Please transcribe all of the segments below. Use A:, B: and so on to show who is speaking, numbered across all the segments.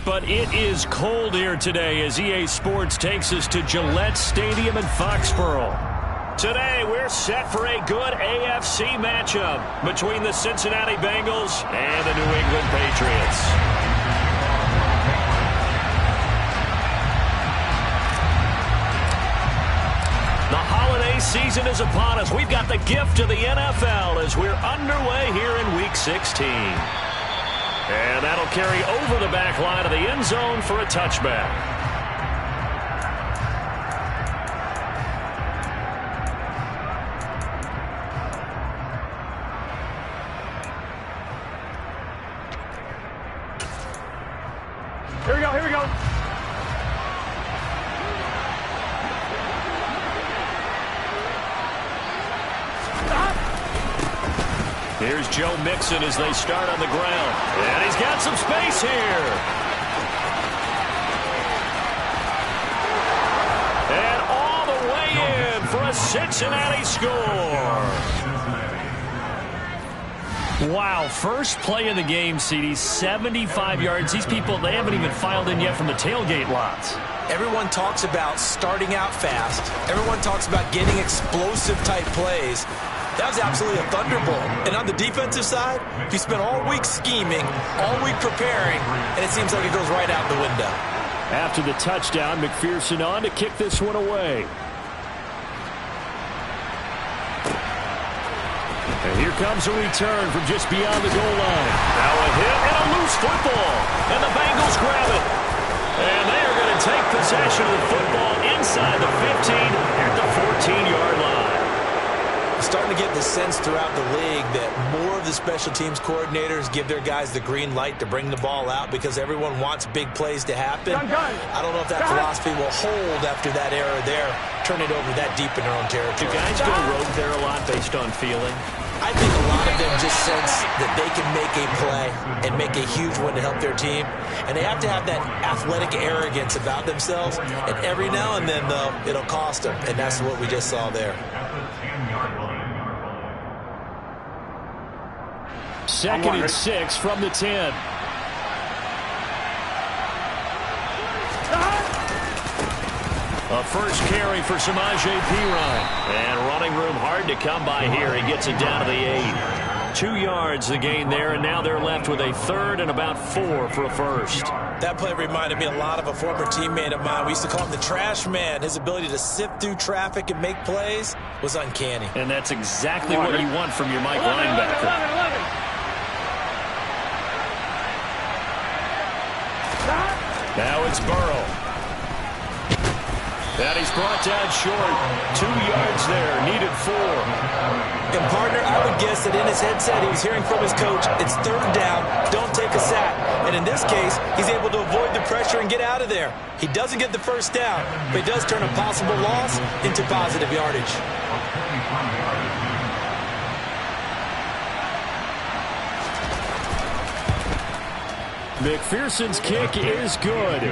A: but it is cold here today as EA Sports takes us to Gillette Stadium in Foxborough. Today, we're set for a good AFC matchup between the Cincinnati Bengals and the New England Patriots. The holiday season is upon us. We've got the gift of the NFL as we're underway here in Week 16. And that'll carry over the back line of the end zone for a touchback.
B: Here we go, here we go.
A: Here's Joe Mixon as they start on the ground. And he's got some space here. And all the way in for a Cincinnati score. Wow, first play of the game, CD, 75 yards. These people, they haven't even filed in yet from the tailgate lots.
C: Everyone talks about starting out fast. Everyone talks about getting explosive-type plays. That was absolutely a thunderbolt. And on the defensive side, you spent all week scheming, all week preparing, and it seems like it goes right out the window.
A: After the touchdown, McPherson on to kick this one away. And here comes a return from just beyond the goal line. Now a hit and a loose football. And the Bengals grab it. And they are going to take possession of the football inside the 15 at the 14-yard line.
C: Starting to get the sense throughout the league that more of the special teams coordinators give their guys the green light to bring the ball out because everyone wants big plays to happen. I don't know if that philosophy will hold after that error there, turn it over that deep in their own territory.
A: Do guys go rogue there a lot based on feeling?
C: I think a lot of them just sense that they can make a play and make a huge one to help their team. And they have to have that athletic arrogance about themselves. And every now and then, though, it'll cost them. And that's what we just saw there.
A: Second and 6 from the 10. A first carry for Samaje Perine. And running room hard to come by here. He gets it down to the 8. 2 yards the gain there, and now they're left with a third and about 4 for a first.
C: That play reminded me a lot of a former teammate of mine. We used to call him the trash man. His ability to sift through traffic and make plays was uncanny.
A: And that's exactly what you want from your Mike linebacker.
B: 11.
A: Now it's Burrow. And he's brought down short. 2 yards there. Needed 4.
C: And, partner, I would guess that in his headset he was hearing from his coach, it's third down, don't take a sack. And in this case, he's able to avoid the pressure and get out of there. He doesn't get the first down, but he does turn a possible loss into positive yardage.
A: McPherson's kick is good.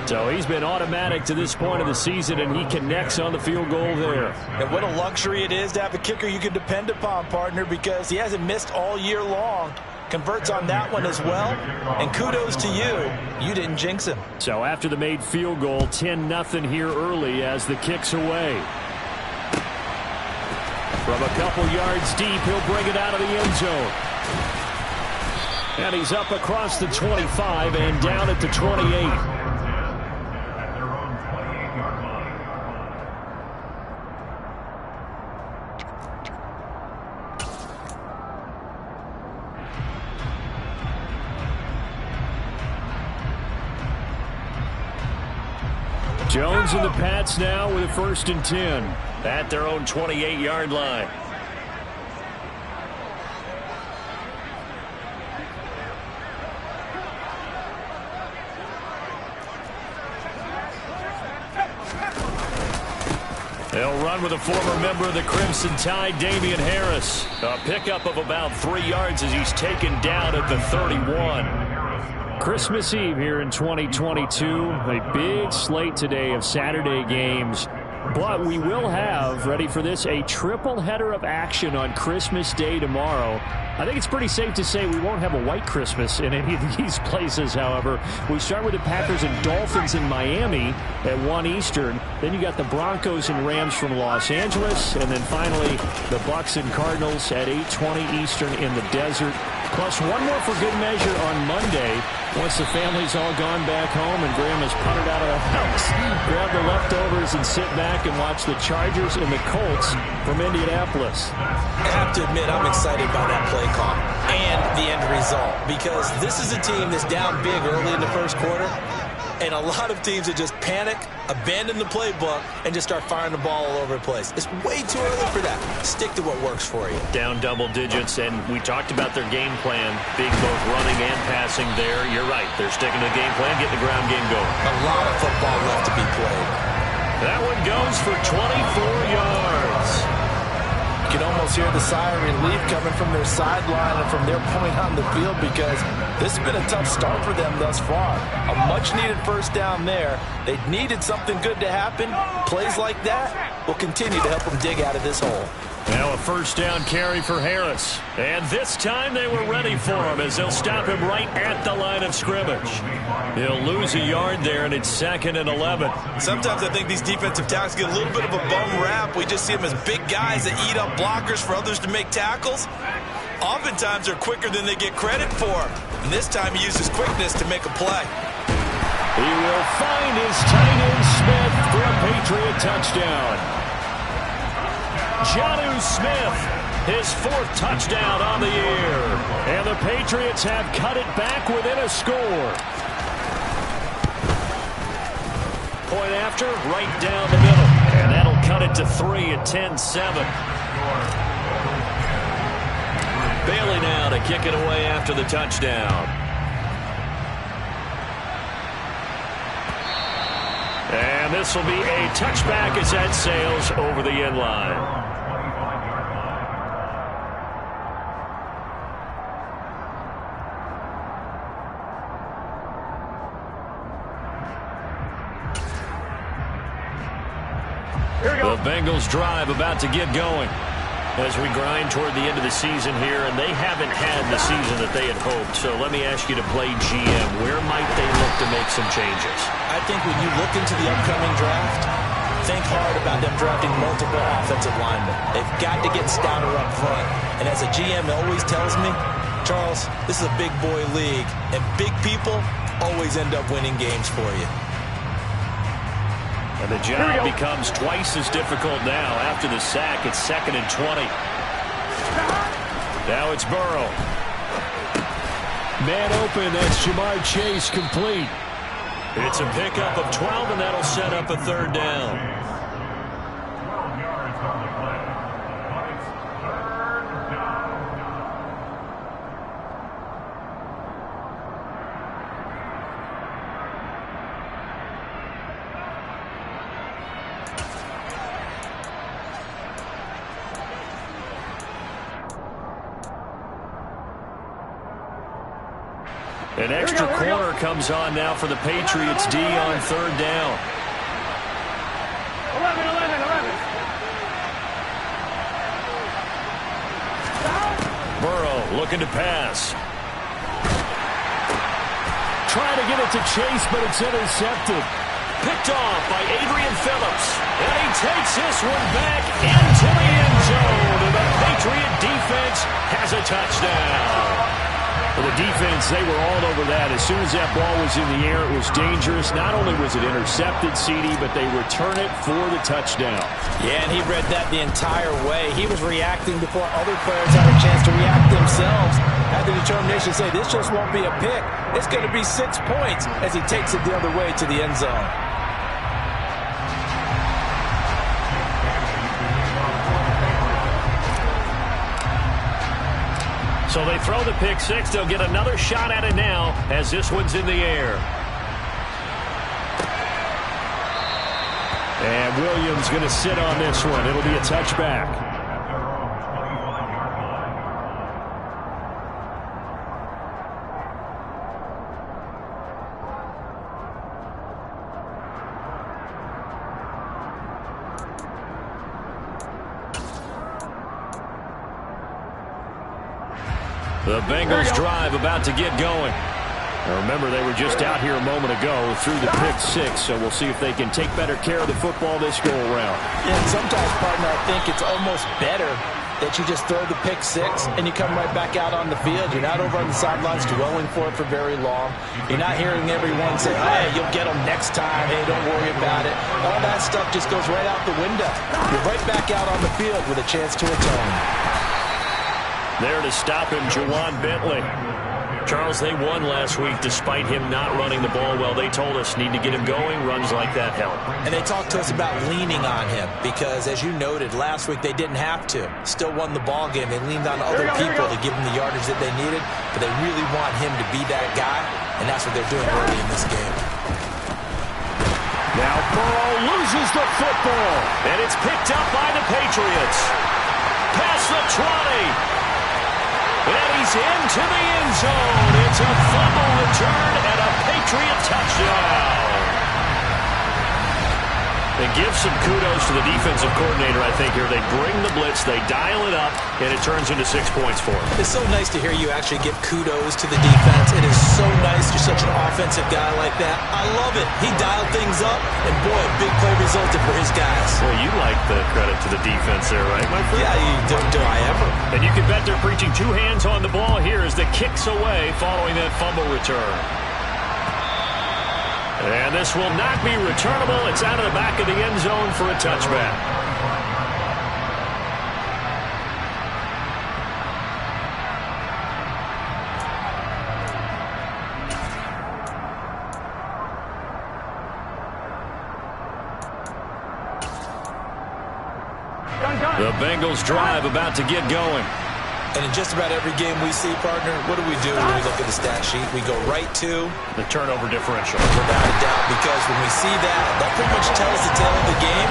A: So he's been automatic to this point of the season, and he connects on the field goal there.
C: And what a luxury it is to have a kicker you can depend upon, partner, because he hasn't missed all year long. Converts on that one as well. And kudos to you. You didn't jinx him.
A: So after the made field goal, 10-0 here early as the kick's away. From a couple yards deep, he'll bring it out of the end zone. And he's up across the 25 and down at the 28. Jones and the Pats now with a 1st and 10 at their own 28-yard line. They'll run with a former member of the Crimson Tide, Damian Harris. A pickup of about 3 yards as he's taken down at the 31. Christmas Eve here in 2022. A big slate today of Saturday games. But we will have, ready for this, a triple header of action on Christmas Day tomorrow. I think it's pretty safe to say we won't have a white Christmas in any of these places, however. We start with the Packers and Dolphins in Miami at 1 Eastern. Then you got the Broncos and Rams from Los Angeles. And then finally, the Bucs and Cardinals at 8:20 Eastern in the desert. Plus one more for good measure on Monday. Once the family's all gone back home and Grandma's puttered out of the house, grab the leftovers and sit back and watch the Chargers and the Colts from Indianapolis.
C: I have to admit, I'm excited by that play call and the end result, because this is a team that's down big early in the first quarter, and a lot of teams that just panic, abandon the playbook, and just start firing the ball all over the place. It's way too early for that. Stick to what works for you.
A: Down double digits, and we talked about their game plan being both running and passing there. You're right. They're sticking to the game plan, getting the ground game going.
C: A lot of football left to be played.
A: That one goes for 24 yards.
D: You can almost hear the sigh of relief coming from their sideline and from their point on the field, because this has been a tough start for them thus far. A much-needed first down there. They needed something good to happen. Plays like that will continue to help them dig out of this hole.
A: Now a first down carry for Harris. And this time they were ready for him as they'll stop him right at the line of scrimmage. He'll lose a yard there, and it's 2nd and 11.
C: Sometimes I think these defensive tackles get a little bit of a bum rap. We just see them as big guys that eat up blockers for others to make tackles. Oftentimes they're quicker than they get credit for. And this time he uses quickness to make a play.
A: He will find his tight end Smith for a Patriot touchdown. Jonnu Smith, his 4th touchdown on the year. And the Patriots have cut it back within a score. Point after, right down the middle. And that'll cut it to 3 at 10-7. Bailey now to kick it away after the touchdown. And this will be a touchback as that sails over the end line. The Bengals drive about to get going as we grind toward the end of the season here, and they haven't had the season that they had hoped. So let me ask you to play GM. Where might they look to make some changes?
C: I think when you look into the upcoming draft, think hard about them drafting multiple offensive linemen. They've got to get stouter up front. And as a GM always tells me, Charles, this is a big boy league, and big people always end up winning games for you.
A: And the job becomes twice as difficult now after the sack. It's 2nd and 20. Now it's Burrow. Man open, that's Jamar Chase complete. It's a pickup of 12, and that'll set up a 3rd down. An extra corner comes on now for the Patriots D on 3rd down. 11. Burrow looking to pass. Trying to get it to Chase, but it's intercepted. Picked off by Adrian Phillips. And he takes this one back into the end zone. And the Patriot defense has a touchdown. For the defense, they were all over that. As soon as that ball was in the air, it was dangerous. Not only was it intercepted, CD, but they return it for the touchdown.
D: Yeah, and he read that the entire way. He was reacting before other players had a chance to react themselves. Had the determination to say, this just won't be a pick. It's going to be 6 points as he takes it the other way to the end zone.
A: So they throw the pick 6. They'll get another shot at it now as this one's in the air. And Williams going to sit on this one. It'll be a touchback. The Bengals drive about to get going. Now remember, they were just out here a moment ago through the pick six, so we'll see if they can take better care of the football this go-around.
D: Yeah, and sometimes, partner, I think it's almost better that you just throw the pick six and you come right back out on the field. You're not over on the sidelines dwelling for it for very long. You're not hearing everyone say, hey, you'll get them next time. Hey, don't worry about it. All that stuff just goes right out the window. You're right back out on the field with a chance to atone.
A: There to stop him, Juwan Bentley. Charles, they won last week despite him not running the ball well. They told us need to get him going. Runs like that help.
C: And they talked to us about leaning on him because, as you noted, last week they didn't have to. Still won the ball game. They leaned on other people to give them the yardage that they needed, but they really want him to be that guy, and that's what they're doing early in this game.
A: Now Burrow loses the football, and it's picked up by the Patriots. Past the 20. And he's into the end zone. It's a fumble return and a Patriot touchdown. They give some kudos to the defensive coordinator, I think, here. They bring the blitz, they dial it up, and it turns into 6 points for him.
C: It's so nice to hear you actually give kudos to the defense. It is so nice. You're such an offensive guy like that. I love it. He dialed things up, and boy, a big play resulted for his guys.
A: Well, you like the credit to the defense there, right, my friend?
C: Yeah, do I ever.
A: And you can bet they're preaching two hands on the ball here as the kick's away following that fumble return. And this will not be returnable. It's out of the back of the end zone for a touchback. The Bengals drive about to get going.
C: And in just about every game we see, partner, what do we do when we look at the stat sheet? We go right to
A: the turnover differential.
C: Without a doubt, because when we see that, that pretty much tells the tale of the game.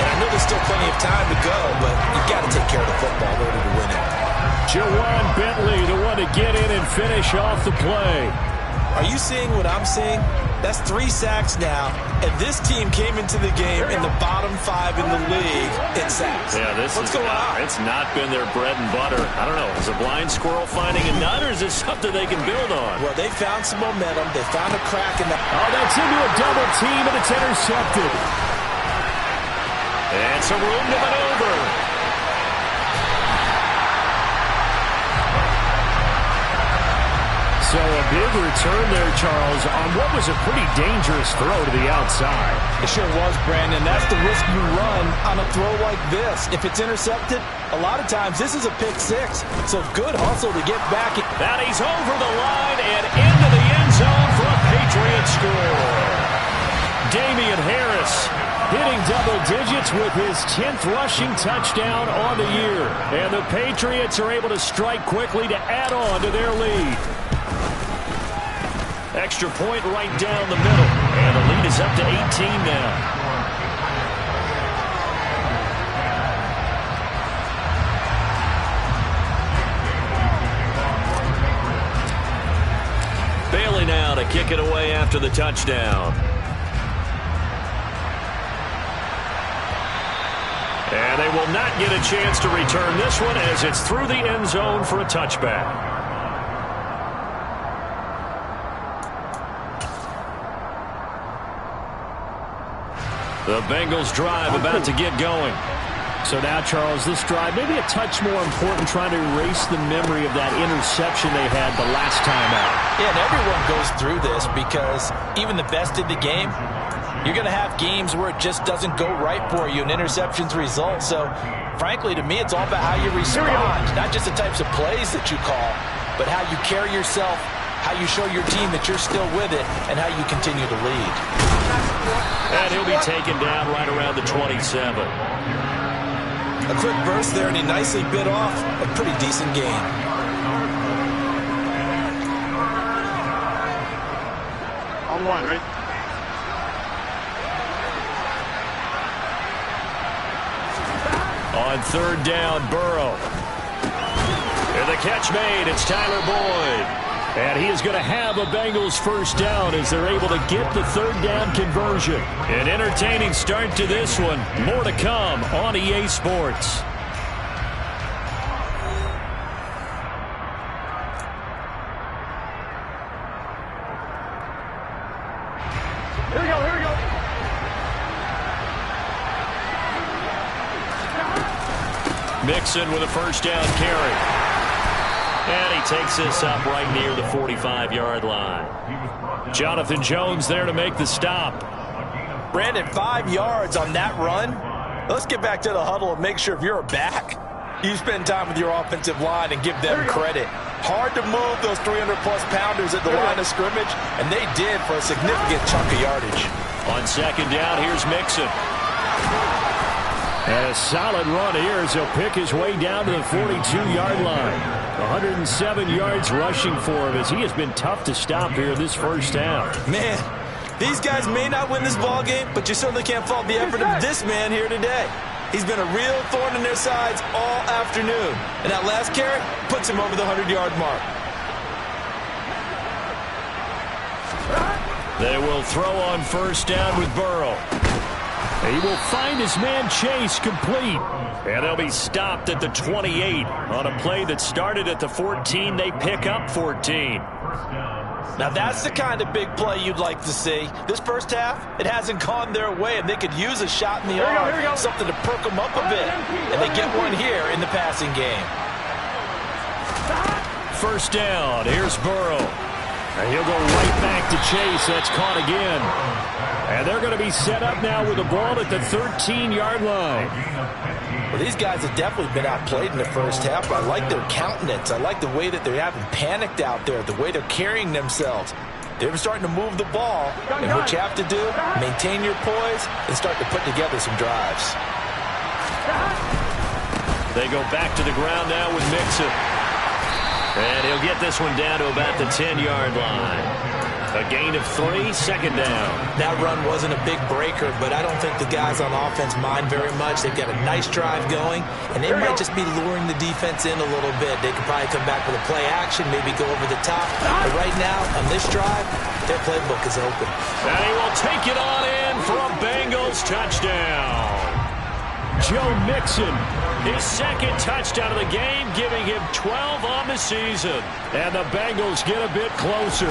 C: And I know there's still plenty of time to go, but you've got to take care of the football in order to win it.
A: Juwan Bentley, the one to get in and finish off the play.
C: Are you seeing what I'm seeing? That's 3 sacks now, and this team came into the game in the bottom 5 in the league in sacks.
A: Yeah, what's going on? It's not been their bread and butter. I don't know. Is a blind squirrel finding a nut, or is this something they can build on?
C: Well, they found some momentum. They found a crack in the...
A: Oh, that's into a double team, and it's intercepted. And some room to maneuver. So a big return there, Charles, on what was a pretty dangerous throw to the outside.
D: It sure was, Brandon. That's the risk you run on a throw like this. If it's intercepted, a lot of times this is a pick six. So good hustle to get back.
A: That he's over the line and into the end zone for a Patriot score. Damian Harris hitting double digits with his 10th rushing touchdown on the year. And the Patriots are able to strike quickly to add on to their lead. Extra point right down the middle. And the lead is up to 18 now. Bailey now to kick it away after the touchdown. And they will not get a chance to return this one as it's through the end zone for a touchback. The Bengals drive about to get going. So now, Charles, this drive maybe a touch more important, trying to erase the memory of that interception they had the last time out.
D: Yeah, and everyone goes through this because even the best in the game, you're going to have games where it just doesn't go right for you and interceptions result. So, frankly, to me, it's all about how you respond, not just the types of plays that you call, but how you carry yourself, how you show your team that you're still with it, and how you continue to lead.
A: And he'll be taken down right around the 27.
C: A quick burst there, and he nicely bit off a pretty decent gain.
B: On one, right?
A: On third down, Burrow. And the catch made. It's Tyler Boyd. And he is going to have a Bengals first down as they're able to get the third down conversion. An entertaining start to this one. More to come on EA Sports. Mixon with a first down carry. And he takes this up right near the 45-yard line. Jonathan Jones there to make the stop.
C: Brandon, 5 yards on that run. Let's get back to the huddle and make sure if you're a back, you spend time with your offensive line and give them credit. Hard to move those 300-plus pounders at the line of scrimmage, and they did for a significant chunk of yardage.
A: On second down, here's Mixon. And a solid run here as he'll pick his way down to the 42-yard line. 107 yards rushing for him as he has been tough to stop here this first half.
C: Man, these guys may not win this ball game, but you certainly can't fault the effort of this man here today. He's been a real thorn in their sides all afternoon. And that last carry puts him over the 100-yard mark.
A: They will throw on first down with Burrow. He will find his man Chase complete. And they'll be stopped at the 28 on a play that started at the 14. They pick up 14.
C: Now that's the kind of big play you'd like to see. This first half, it hasn't gone their way, and they could use a shot in the arm, something to perk them up a bit. And they get one here in the passing game.
A: First down, here's Burrow. And he'll go right back to Chase. That's caught again. And they're going to be set up now with the ball at the 13-yard line.
C: Well, these guys have definitely been outplayed in the first half. I like their countenance. I like the way that they haven't panicked out there, the way they're carrying themselves. They're starting to move the ball. And what you have to do, maintain your poise and start to put together some drives.
A: They go back to the ground now with Mixon. And he'll get this one down to about the 10-yard line. A gain of 3, second down.
C: That run wasn't a big breaker, but I don't think the guys on offense mind very much. They've got a nice drive going, and they might just be luring the defense in a little bit. They could probably come back with a play action, maybe go over the top. But right now, on this drive, their playbook is open.
A: And he will take it on in for a Bengals touchdown. Joe Mixon, his second touchdown of the game, giving him 12 on the season. And the Bengals get a bit closer.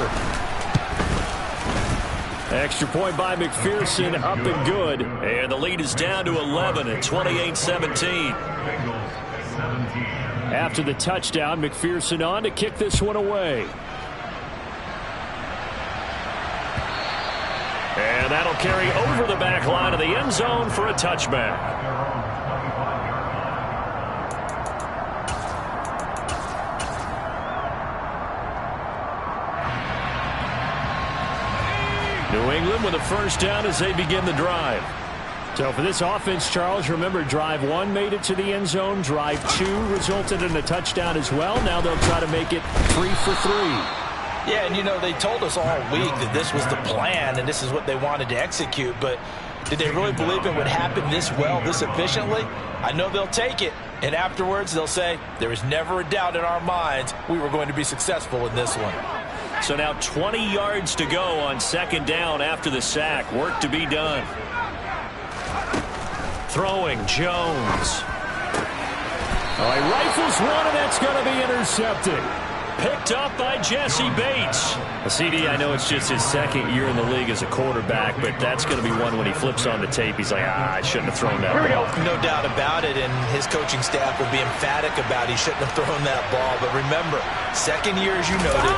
A: Extra point by McPherson, up and good. And the lead is down to 11 at 28-17. After the touchdown, McPherson on to kick this one away. And that'll carry over the back line of the end zone for a touchback. New England with a first down as they begin the drive. So for this offense, Charles, remember drive 1 made it to the end zone. Drive 2 resulted in a touchdown as well. Now they'll try to make it 3 for 3.
C: Yeah, and you know, they told us all week that this was the plan and this is what they wanted to execute, but did they really believe it would happen this well, this efficiently? I know they'll take it, and afterwards they'll say, there was never a doubt in our minds we were going to be successful in this one.
A: So now 20 yards to go on second down after the sack. Work to be done. Throwing, Jones. Oh, he rifles one, and that's going to be intercepted. Picked up by Jesse Bates. CD, I know it's just his second year in the league as a quarterback, but that's going to be one when he flips on the tape. He's like, I shouldn't have thrown that ball.
C: No doubt about it, and his coaching staff will be emphatic about he shouldn't have thrown that ball. But remember, second year, as you noted,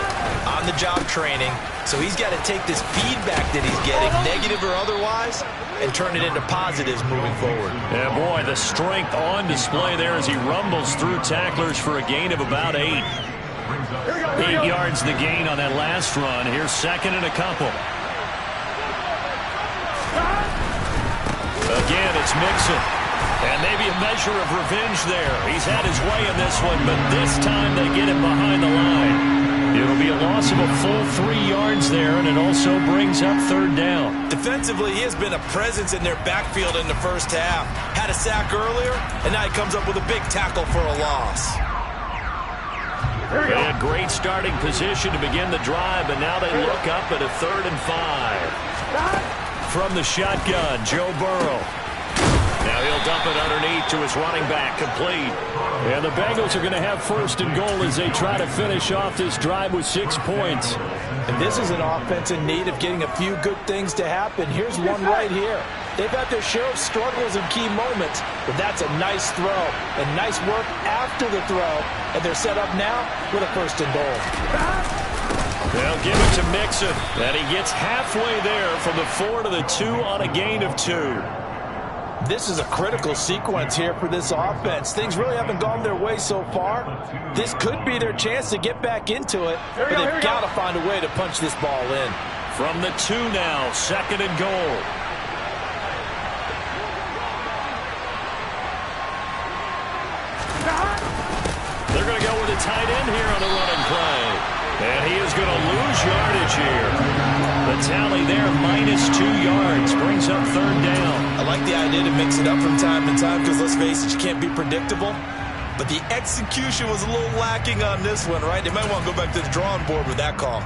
C: on-the-job training, so he's got to take this feedback that he's getting, negative or otherwise, and turn it into positives moving forward.
A: Yeah, boy, the strength on display there as he rumbles through tacklers for a gain of about 8. 8 yards the gain on that last run. Here's second and a couple. Again, it's Mixon. And maybe a measure of revenge there. He's had his way in this one, but this time they get it behind the line. It'll be a loss of a full 3 yards there, and it also brings up third down.
C: Defensively, he has been a presence in their backfield in the first half. Had a sack earlier, and now he comes up with a big tackle for a loss.
A: They had great starting position to begin the drive, but now they look up at a 3rd and 5. From the shotgun, Joe Burrow. Now he'll dump it underneath fake to his running back, complete.
E: And the Bengals are going to have first and goal as they try to finish off this drive with 6 points.
D: And this is an offense in need of getting a few good things to happen. Here's one right here. They've had their share of struggles in key moments, but that's a nice throw and nice work after the throw. And they're set up now with a first and goal.
A: They'll give it to Mixon, and he gets halfway there from the 4 to the 2 on a gain of 2.
D: This is a critical sequence here for this offense. Things really haven't gone their way so far. This could be their chance to get back into it, but they've got to find a way to punch this ball in.
A: From the 2 now, second and goal. They're going to go with a tight end here on the running play. And he is going to lose yardage here. The tally there, -2 yards, brings up third down.
C: I like the idea to mix it up from time to time because, let's face it, you can't be predictable. But the execution was a little lacking on this one, right? They might want to go back to the drawing board with that call.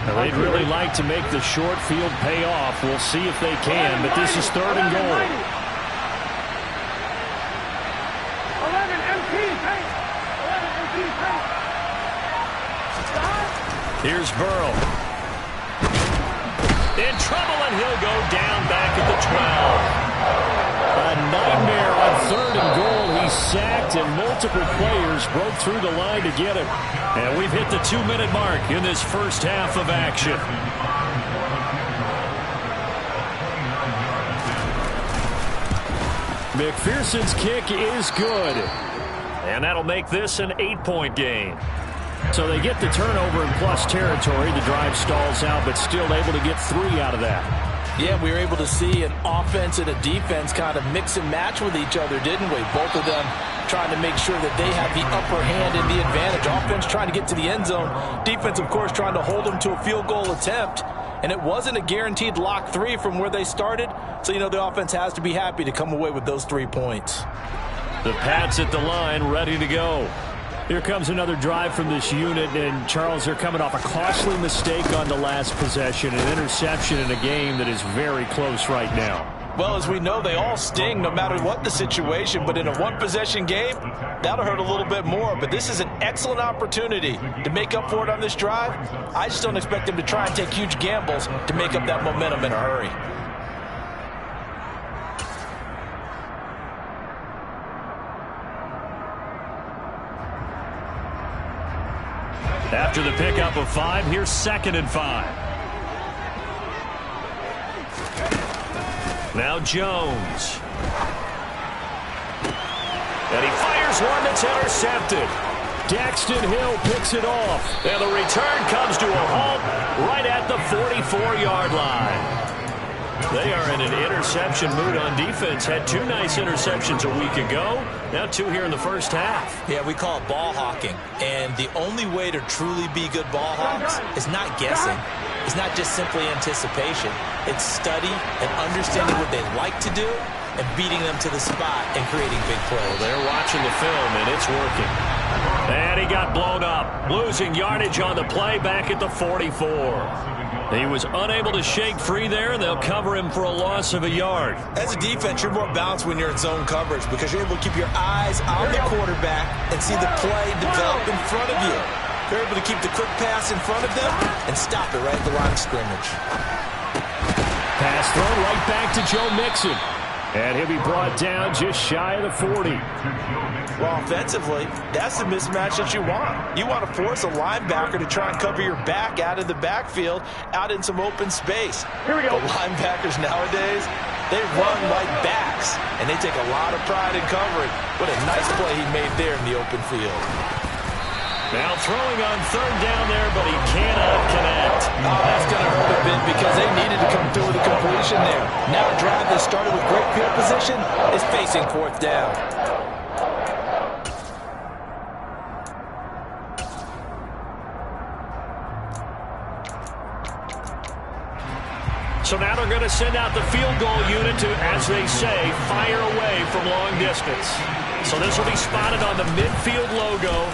E: Now, they'd really like to make the short field pay off. We'll see if they can, but this is third and goal.
A: Here's Burrow. In trouble, and he'll go down back at the 12.
E: A nightmare on third and goal. He's sacked, and multiple players broke through the line to get him.
A: And we've hit the 2-minute mark in this first half of action.
E: McPherson's kick is good.
A: And that'll make this an 8-point game.
E: So they get the turnover in plus territory. The drive stalls out, but still able to get 3 out of that.
D: Yeah, we were able to see an offense and a defense kind of mix and match with each other, didn't we? Both of them trying to make sure that they have the upper hand and the advantage. Offense trying to get to the end zone. Defense, of course, trying to hold them to a field goal attempt. And it wasn't a guaranteed lock 3 from where they started. So, you know, the offense has to be happy to come away with those 3 points.
A: The Pats at the line, ready to go.
E: Here comes another drive from this unit, and Charles, they're coming off a costly mistake on the last possession, an interception in a game that is very close right now.
D: Well, as we know, they all sting no matter what the situation, but in a one-possession game, that'll hurt a little bit more. But this is an excellent opportunity to make up for it on this drive. I just don't expect them to try and take huge gambles to make up that momentum in a hurry.
A: After the pickup of 5, here's 2nd and 5. Now Jones. And he fires one that's intercepted.
E: Daxton Hill picks it off.
A: And the return comes to a halt right at the 44-yard line. They are in an interception mood on defense. Had 2 nice interceptions a week ago. Now 2 here in the first half.
C: Yeah, we call it ball hawking. And the only way to truly be good ball hawks is not guessing. It's not just simply anticipation. It's study and understanding what they like to do and beating them to the spot and creating big plays.
A: Well, they're watching the film, and it's working. And he got blown up, losing yardage on the play back at the 44. He was unable to shake free there, and they'll cover him for a loss of a yard.
C: As a defense, you're more balanced when you're in zone coverage because you're able to keep your eyes on the quarterback and see the play develop in front of you. You're able to keep the quick pass in front of them and stop it right at the line of scrimmage.
E: Pass throw right back to Joe Mixon. And he'll be brought down just shy of the 40.
D: Well, offensively, that's the mismatch that you want. You want to force a linebacker to try and cover your back out of the backfield, out in some open space. Here we go. The linebackers nowadays, they run like backs, and they take a lot of pride in covering. What a nice play he made there in the open field.
A: Now throwing on 3rd down there, but he cannot connect.
D: Oh, that's going to hurt a bit because they needed to come through with a completion there. Now a drive that started with great field position is facing 4th down.
A: So now they're going to send out the field goal unit to, as they say, fire away from long distance. So this will be spotted on the midfield logo.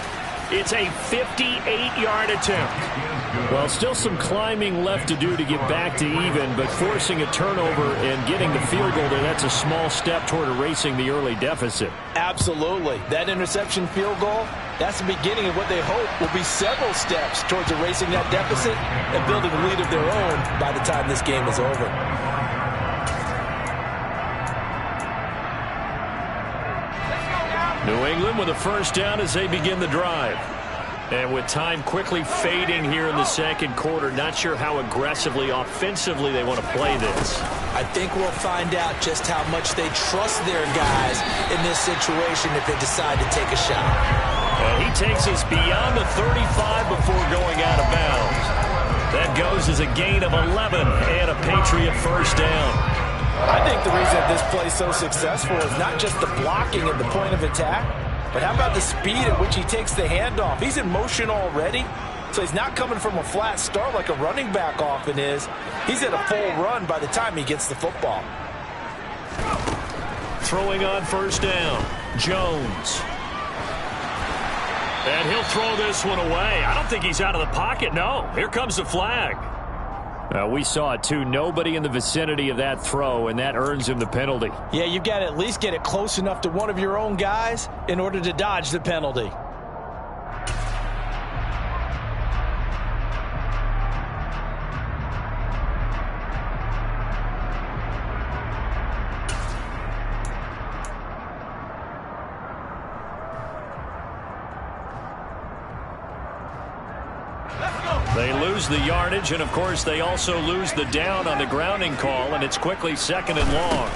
A: It's a 58-yard attempt.
E: Well, still some climbing left to do to get back to even, but forcing a turnover and getting the field goal there, that's a small step toward erasing the early deficit.
D: Absolutely. That interception field goal, that's the beginning of what they hope will be several steps towards erasing that deficit and building a lead of their own by the time this game is over.
A: New England with a first down as they begin the drive. And with time quickly fading here in the second quarter, not sure how aggressively, offensively they want to play this.
C: I think we'll find out just how much they trust their guys in this situation if they decide to take a shot.
A: And he takes us beyond the 35 before going out of bounds. That goes as a gain of 11 and a Patriot first down.
D: I think the reason that this play is so successful is not just the blocking at the point of attack, but how about the speed at which he takes the handoff? He's in motion already, so he's not coming from a flat start like a running back often is. He's at a full run by the time he gets the football.
A: Throwing on first down, Jones. And he'll throw this one away. I don't think he's out of the pocket, no. Here comes the flag.
E: We saw it, too. Nobody in the vicinity of that throw, and that earns him the penalty.
D: Yeah, you've got to at least get it close enough to one of your own guys in order to dodge the penalty.
A: They lose the yardage, and, of course, they also lose the down on the grounding call, and it's quickly second and long.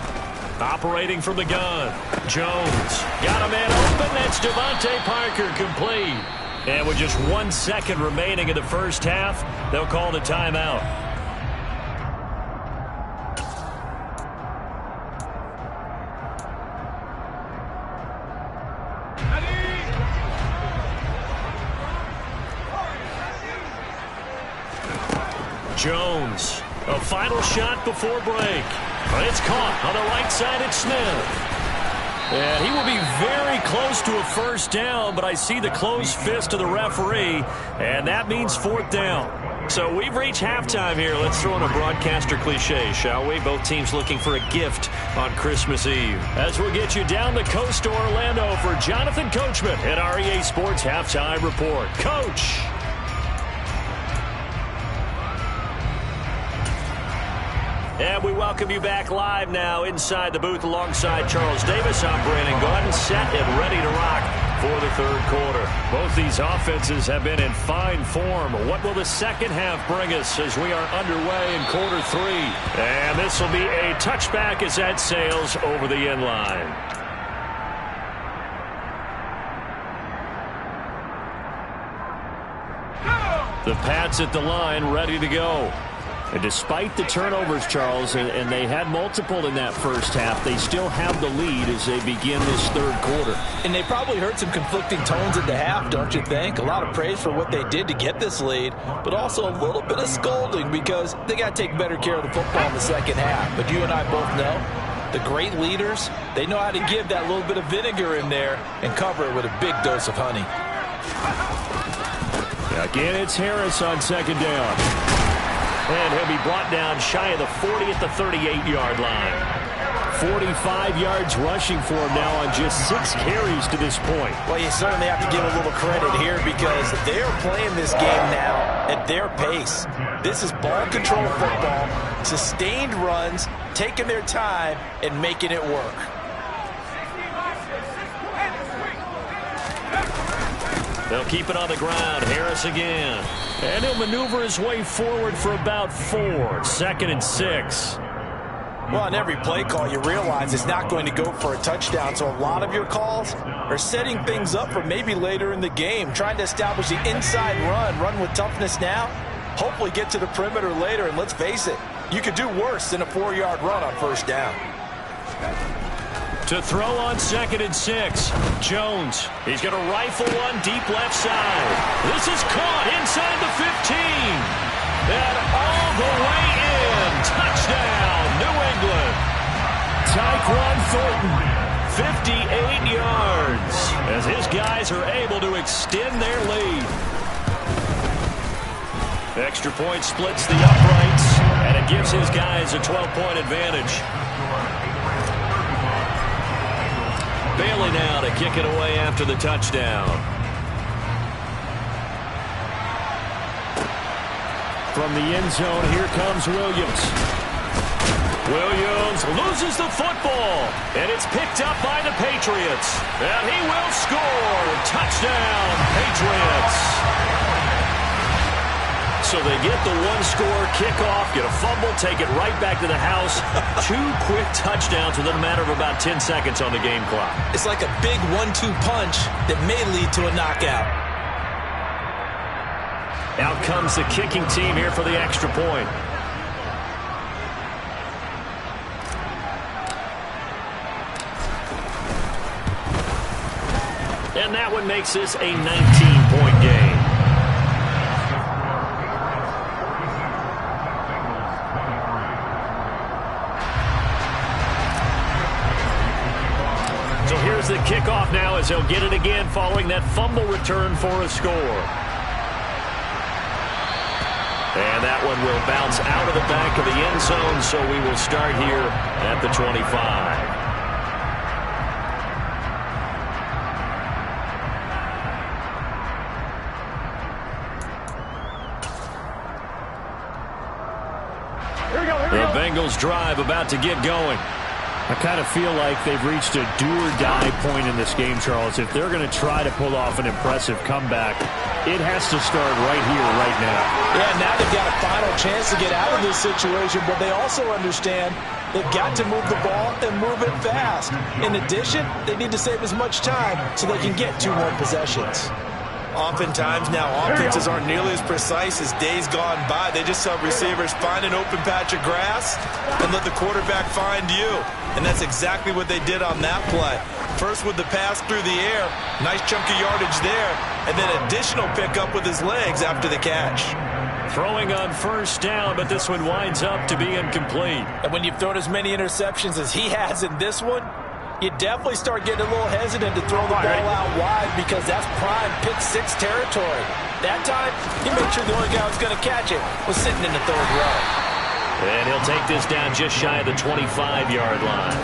A: Operating from the gun, Jones. Got a man open. That's Devontae Parker complete. And with just 1 second remaining in the first half, they'll call the timeout. Jones, a final shot before break. But it's caught on the right side at Smith. And he will be very close to a first down, but I see the closed fist of the referee, and that means fourth down. So we've reached halftime here. Let's throw in a broadcaster cliche, shall we? Both teams looking for a gift on Christmas Eve. As we'll get you down the coast to Orlando for Jonathan Coachman at our EA Sports Halftime Report. Coach! And we welcome you back live now inside the booth alongside Charles Davis. I'm Brandon Gordon, set and ready to rock for the third quarter. Both these offenses have been in fine form. What will the second half bring us as we are underway in quarter three? And this will be a touchback as that sails over the end line. The Pats at the line, ready to go. And despite the turnovers, Charles, and they had multiple in that first half, they still have the lead as they begin this third quarter.
D: And they probably heard some conflicting tones at the half, don't you think? A lot of praise for what they did to get this lead, but also a little bit of scolding because they got to take better care of the football in the second half. But you and I both know the great leaders, they know how to give that little bit of vinegar in there and cover it with a big dose of honey.
E: Again, it's Harris on second down.
A: And he'll be brought down shy of the 40 at the 38-yard line.
E: 45 yards rushing for him now on just 6 carries to this point.
D: Well, you certainly have to give a little credit here because they're playing this game now at their pace. This is ball control football, sustained runs, taking their time, and making it work.
A: They'll keep it on the ground. Harris again. And he'll maneuver his way forward for about 4. Second and 6.
D: Well, on every play call, you realize it's not going to go for a touchdown. So a lot of your calls are setting things up for maybe later in the game, trying to establish the inside run with toughness now, hopefully get to the perimeter later. And let's face it, you could do worse than a 4-yard run on first down.
A: To throw on second and 6. Jones. He's going to rifle one deep left side. This is caught inside the 15. And all the way in. Touchdown, New England.
E: Tyquan Thornton.
A: 58 yards as his guys are able to extend their lead. Extra point splits the uprights, and it gives his guys a 12-point advantage. Bailey now to kick it away after the touchdown.
E: From the end zone, here comes Williams.
A: Williams loses the football, and it's picked up by the Patriots. And he will score. Touchdown, Patriots. So they get the one-score kickoff, get a fumble, take it right back to the house. 2 quick touchdowns within a matter of about 10 seconds on the game clock.
C: It's like a big 1-2 punch that may lead to a knockout.
A: Out comes the kicking team here for the extra point. And that one makes this a 19-point game. So here's the kickoff now as they'll get it again following that fumble return for a score. And that one will bounce out of the back of the end zone, so we will start here at the 25. The Bengals drive about to get going.
E: I kind of feel like they've reached a do-or-die point in this game, Charles. If they're going to try to pull off an impressive comeback, it has to start right here, right now.
D: Yeah, now they've got a final chance to get out of this situation, but they also understand they've got to move the ball and move it fast. In addition, they need to save as much time so they can get 2 more possessions.
C: Oftentimes now offenses aren't nearly as precise as days gone by. They just have receivers find an open patch of grass and let the quarterback find you. And that's exactly what they did on that play. First with the pass through the air, nice chunk of yardage there, and then additional pickup with his legs after the catch.
A: Throwing on first down, but this one winds up to be incomplete.
D: And when you've thrown as many interceptions as he has in this one, you definitely start getting a little hesitant to throw the ball out wide because that's prime pick 6 territory. That time, he made sure the only guy who was going to catch it was sitting in the 3rd row.
A: And he'll take this down just shy of the 25-yard line.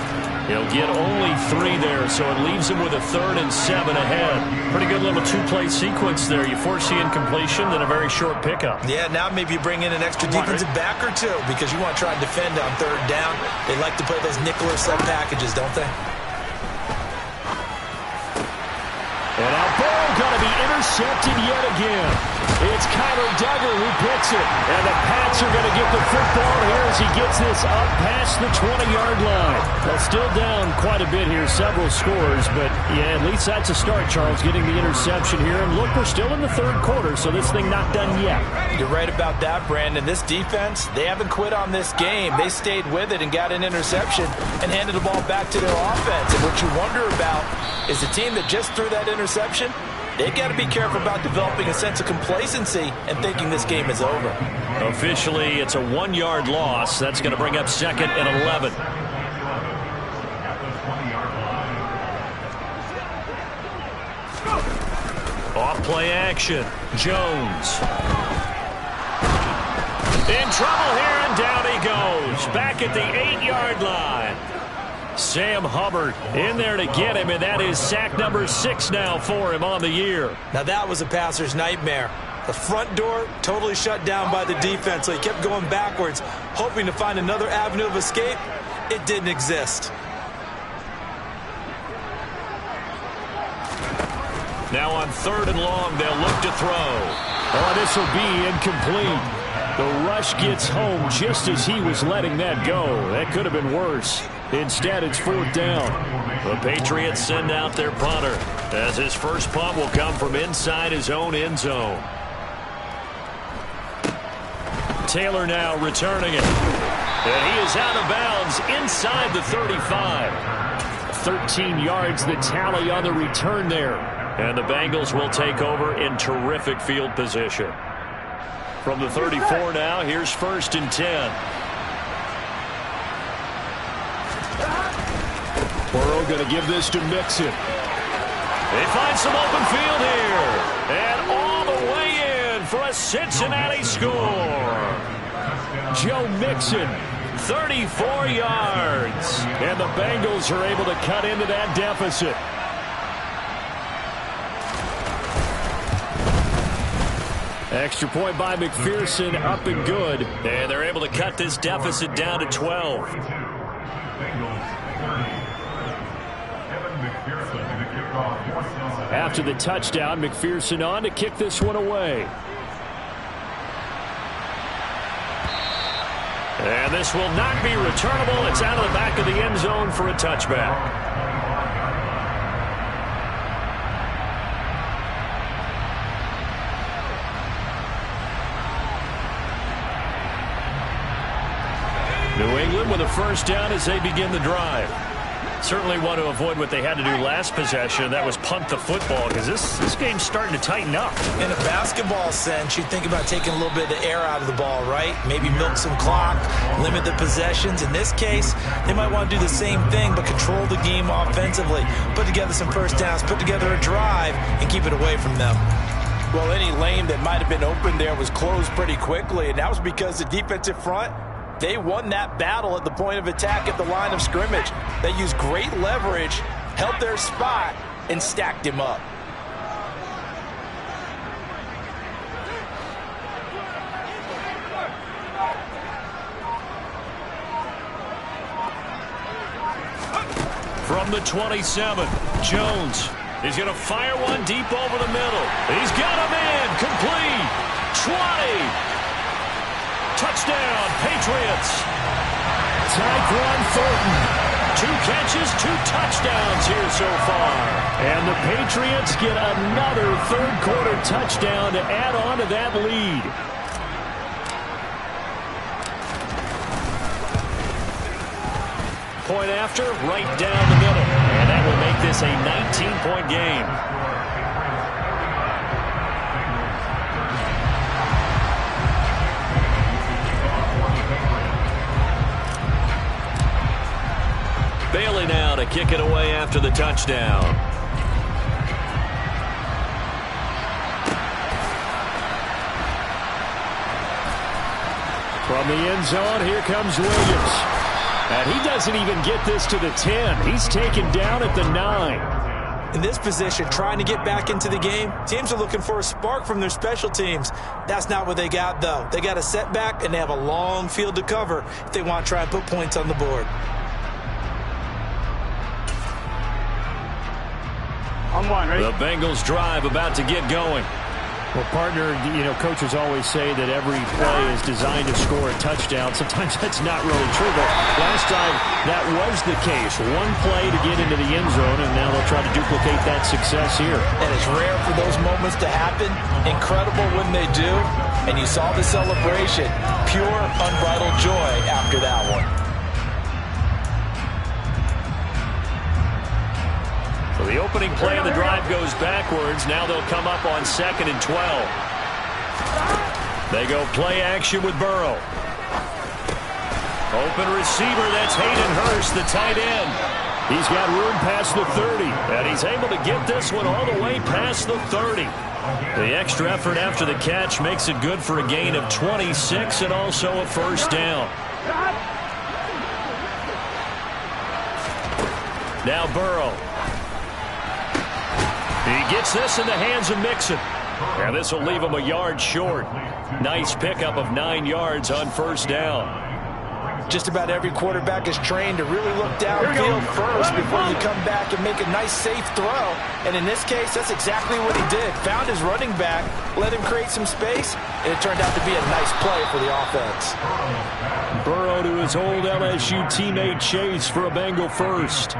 A: He'll get only 3 there, so it leaves him with a 3rd and 7 ahead. Pretty good little 2-play sequence there. You force the incompletion, then a very short pickup.
C: Yeah, now maybe you bring in an extra defensive back or 2 because you want to try and defend on 3rd down. They like to play those nickel or sub packages, don't they?
E: And now ball going to be intercepted yet again. It's Kyler Duggar who picks it. And the Pats are going to get the football here as he gets this up past the 20-yard line. Well, still down quite a bit here, several scores. But, yeah, at least that's a start, Charles, getting the interception here. And look, we're still in the 3rd quarter, so this thing not done yet.
D: You're right about that, Brandon. This defense, they haven't quit on this game. They stayed with it and got an interception and handed the ball back to their offense. And what you wonder about is the team that just threw that interception, they've got to be careful about developing a sense of complacency and thinking this game is over.
A: Officially, it's a 1-yard loss. That's going to bring up 2nd and 11. Off play action. Jones. In trouble here, and down he goes. Back at the 8-yard line. Sam Hubbard in there to get him, and that is sack number 6 now for him on the year.
C: Now that was a passer's nightmare. The front door totally shut down by the defense, so he kept going backwards, hoping to find another avenue of escape. It didn't exist.
A: Now on 3rd and long, they'll look to throw.
E: Oh, this will be incomplete. The rush gets home just as he was letting that go. That could have been worse. Instead, it's 4th down.
A: The Patriots send out their punter, as his first punt will come from inside his own end zone. Taylor now returning it. And he is out of bounds inside the 35. 13 yards the tally on the return there. And the Bengals will take over in terrific field position. From the 34 now, here's 1st and 10.
E: Burrow going to give this to Mixon.
A: They find some open field here. And all the way in for a Cincinnati score. Joe Mixon, 34 yards. And the Bengals are able to cut into that deficit. Extra point by McPherson, up and good. And they're able to cut this deficit down to 12. After the touchdown, McPherson on to kick this one away. And this will not be returnable. It's out of the back of the end zone for a touchback. New England with a first down as they begin the drive. Certainly want to avoid what they had to do last possession. That was punt the football, because this game's starting to tighten up.
C: In a basketball sense, you think about taking a little bit of the air out of the ball, right? Maybe milk some clock, limit the possessions. In this case, they might want to do the same thing, but control the game offensively. Put together some first downs, put together a drive, and keep it away from them.
D: Well, any lane that might have been open there was closed pretty quickly, and that was because the defensive front, they won that battle at the point of attack at the line of scrimmage. They used great leverage, held their spot, and stacked him up.
A: From the 27, Jones is going to fire one deep over the middle. He's got him in, complete, 20. Touchdown, Patriots. Tyquan Thornton. 2 catches, 2 touchdowns here so far. And the Patriots get another third-quarter touchdown to add on to that lead. Point after, right down the middle. And that will make this a 19-point game. Bailey now to kick it away after the touchdown. From the end zone, here comes Williams. And he doesn't even get this to the 10. He's taken down at the 9.
C: In this position, trying to get back into the game, teams are looking for a spark from their special teams. That's not what they got, though. They got a setback, and they have a long field to cover if they want to try and put points on the board.
A: The Bengals drive about to get going.
E: Well, partner, coaches always say that every play is designed to score a touchdown. Sometimes that's not really true, but last time that was the case. One play to get into the end zone, and now they'll try to duplicate that success here.
C: And it's rare for those moments to happen. Incredible when they do. And you saw the celebration. Pure, unbridled joy after that one.
A: So the opening play of the drive goes backwards. Now they'll come up on 2nd and 12. They go play action with Burrow. Open receiver, that's Hayden Hurst, the tight end. He's got room past the 30, and he's able to get this one all the way past the 30. The extra effort after the catch makes it good for a gain of 26 and also a first down. Now Burrow. He gets this in the hands of Mixon. And this will leave him a yard short. Nice pickup of 9 yards on first down.
C: Just about every quarterback is trained to really look downfield first before you come back and make a nice, safe throw. And in this case, that's exactly what he did. Found his running back, let him create some space, and it turned out to be a nice play for the offense.
E: Burrow to his old LSU teammate Chase for a Bengal first.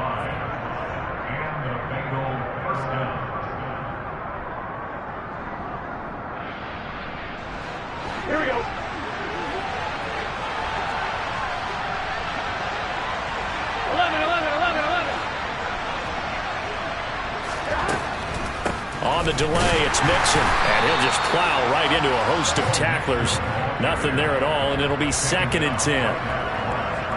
B: Here we go. 11.
A: On the delay, it's Mixon, and he'll just plow right into a host of tacklers. Nothing there at all, and it'll be 2nd and 10.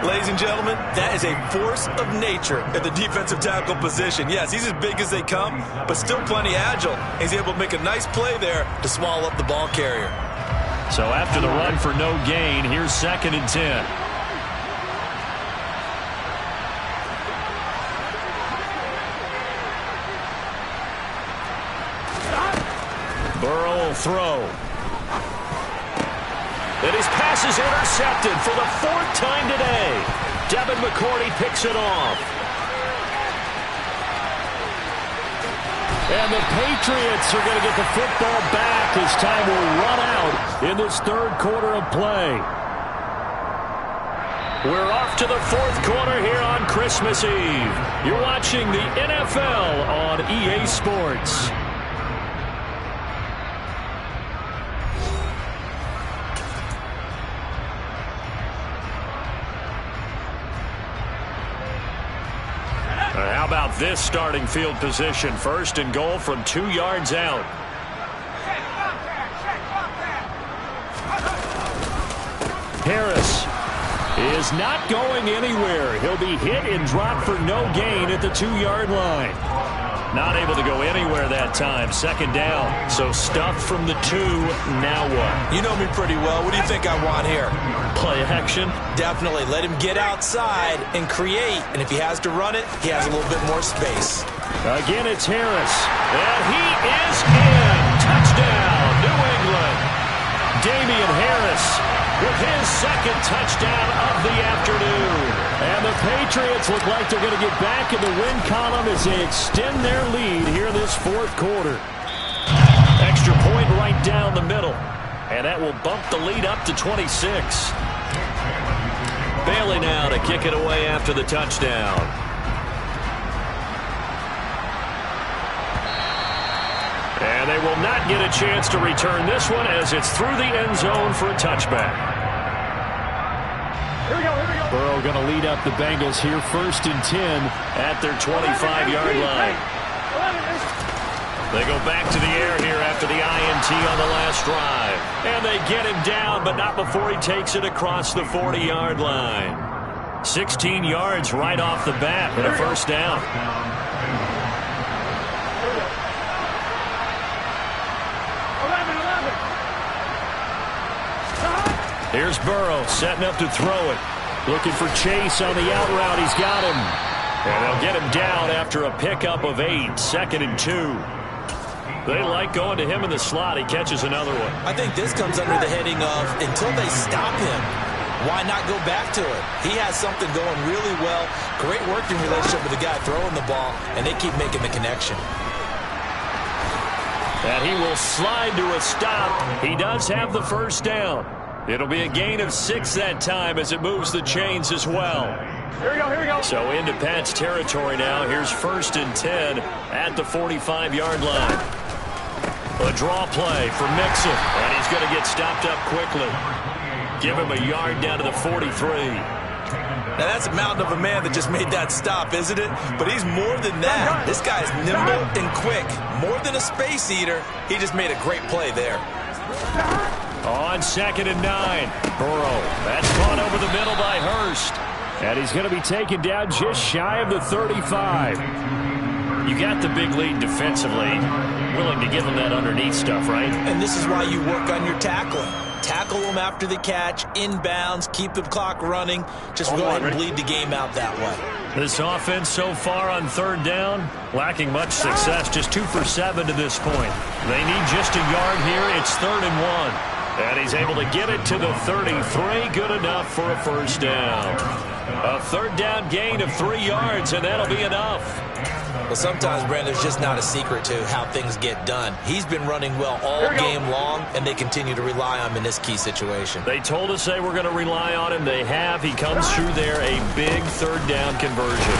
D: Ladies and gentlemen, that is a force of nature at the defensive tackle position. Yes, he's as big as they come, but still plenty agile. He's able to make a nice play there to swallow up the ball carrier.
A: So after the run for no gain, here's 2nd and 10. Burrow will throw. And his pass is intercepted for the 4th time today. Devin McCourty picks it off. And the Patriots are going to get the football back as time will run out in this 3rd quarter of play. We're off to the 4th quarter here on Christmas Eve. You're watching the NFL on EA Sports. How about this starting field position? 1st and goal from 2 yards out. Harris is not going anywhere. He'll be hit and dropped for no gain at the 2-yard line. Not able to go anywhere that time. 2nd down. So stuffed from the 2. Now what?
D: You know me pretty well. What do you think I want here?
A: Play action?
D: Definitely. Let him get outside and create. And if he has to run it, he has a little bit more space.
A: Again, it's Harris. And he is in. Touchdown, New England. Damian Harris with his 2nd touchdown of the afternoon. And the Patriots look like they're going to get back in the win column as they extend their lead here this 4th quarter. Extra point right down the middle. And that will bump the lead up to 26. Bailey now to kick it away after the touchdown. And they will not get a chance to return this one as it's through the end zone for a touchback.
B: Here we go.
E: Burrow going to lead up the Bengals here 1st and 10
A: at their 25-yard line. They go back to the air here after the INT on the last drive. And they get him down, but not before he takes it across the 40-yard line. 16 yards right off the bat and a 1st down. Here's Burrow setting up to throw it. Looking for Chase on the out route. He's got him. And they'll get him down after a pickup of 8. 2nd and 2. They like going to him in the slot. He catches another one.
D: I think this comes under the heading of until they stop him, why not go back to it? He has something going really well. Great working relationship with the guy throwing the ball, and they keep making the connection.
A: And he will slide to a stop. He does have the 1st down. It'll be a gain of 6 that time as it moves the chains as well.
B: Here we go.
A: So into Pat's territory now. Here's 1st and 10 at the 45-yard line. A draw play for Mixon, and he's going to get stopped up quickly. Give him a yard down to the 43.
D: Now, that's a mountain of a man that just made that stop, isn't it? But he's more than that. This guy's nimble and quick. More than a space eater, he just made a great play there.
A: On 2nd and 9, Burrow. That's caught over the middle by Hurst.
E: And he's going to be taken down just shy of the 35.
A: You got the big lead defensively. Willing to give him that underneath stuff, right?
D: And this is why you work on your tackling. Tackle them after the catch, inbounds, keep the clock running. Just go ahead and bleed the game out that way.
A: This offense so far on 3rd down, lacking much success. Just 2 for 7 to this point. They need just a yard here. It's 3rd and 1. And he's able to get it to the 33. Good enough for a 1st down. A 3rd down gain of 3 yards, and that'll be enough.
D: Well, sometimes, Brandon, there's just not a secret to how things get done. He's been running well all game long, and they continue to rely on him in this key situation.
A: They told us they were going to rely on him. They have. He comes through there, a big 3rd down conversion.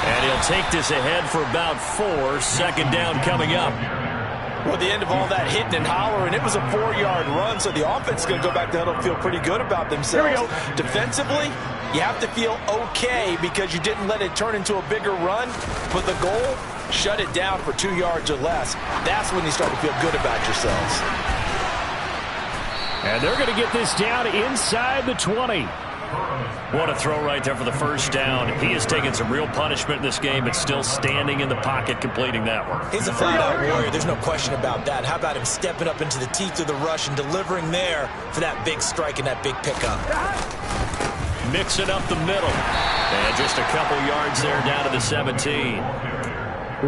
A: And he'll take this ahead for about 4. 2nd down coming up.
D: Well, at the end of all that hitting and hollering, it was a 4-yard run, so the offense is going to go back to huddle and feel pretty good about themselves. Defensively, you have to feel okay because you didn't let it turn into a bigger run, but the goal, shut it down for 2 yards or less. That's when you start to feel good about yourselves.
E: And they're going to get this down inside the 20.
A: What a throw right there for the first down. He has taken some real punishment in this game, but still standing in the pocket completing that one.
C: He's a flat-out warrior. There's no question about that. How about him stepping up into the teeth of the rush and delivering there for that big strike and that big pickup?
A: Mixing up the middle. And just a couple yards there down to the 17.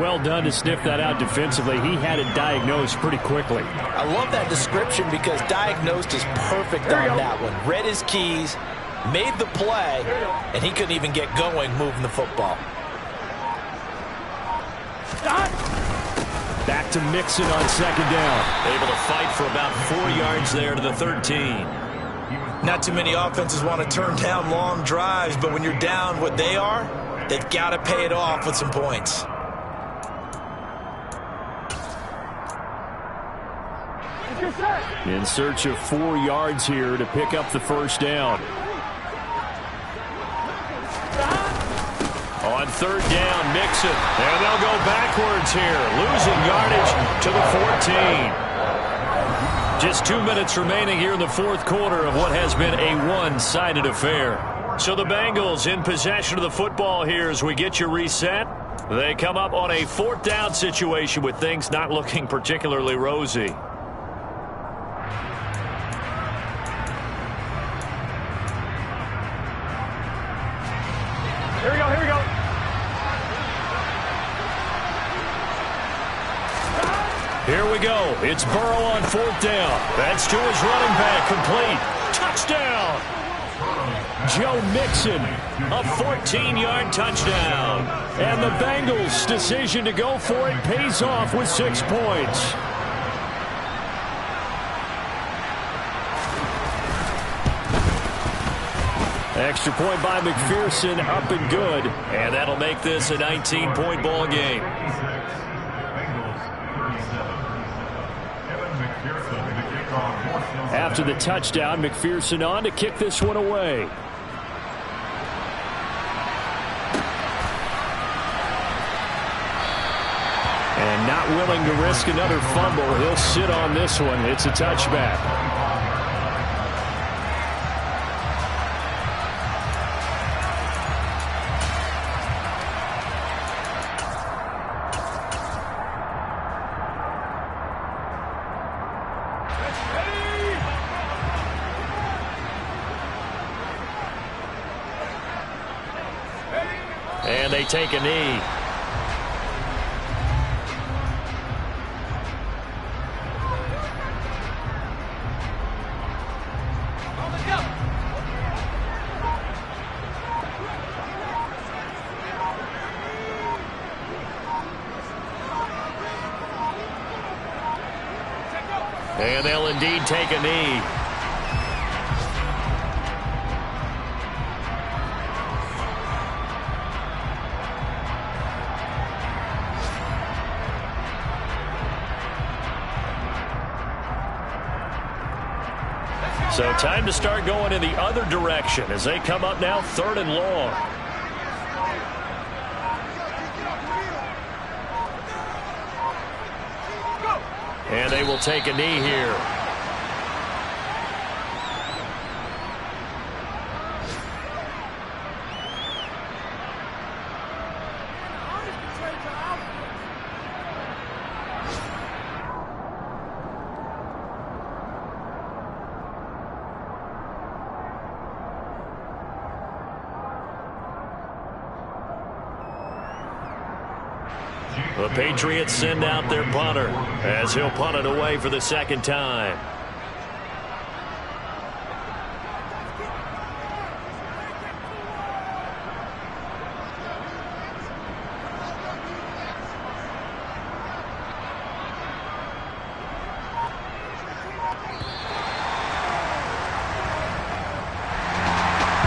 E: Well done to sniff that out defensively. He had it diagnosed pretty quickly.
D: I love that description because diagnosed is perfect on that one. Read his keys, made the play, and he couldn't even get going moving the football.
E: Back to Mixon on second down.
A: Able to fight for about 4 yards there to the 13.
C: Not too many offenses want to turn down long drives, but when you're down what they are, they've got to pay it off with some points.
E: In search of 4 yards here to pick up the first down.
A: On third down, Mixon. And they'll go backwards here, losing yardage to the 14. Just 2 minutes remaining here in the fourth quarter of what has been a one-sided affair. So the Bengals in possession of the football here as we get you reset. They come up on a fourth down situation with things not looking particularly rosy.
B: Here we go, here we go.
A: Here we go. It's Burrow on fourth down. That's to his running back, complete. Touchdown.
E: Joe Mixon.
A: A 14-yard touchdown.
E: And the Bengals' decision to go for it pays off with 6 points. Extra point by McPherson, up and good.
A: And that'll make this a 19-point ball game.
E: After the touchdown, McPherson on to kick this one away. And not willing to risk another fumble, he'll sit on this one. It's a touchback.
A: And they take a knee. And they'll indeed take a knee. So time to start going in the other direction as they come up now third and long. And they will take a knee here. The Patriots send out their punter as he'll punt it away for the second time.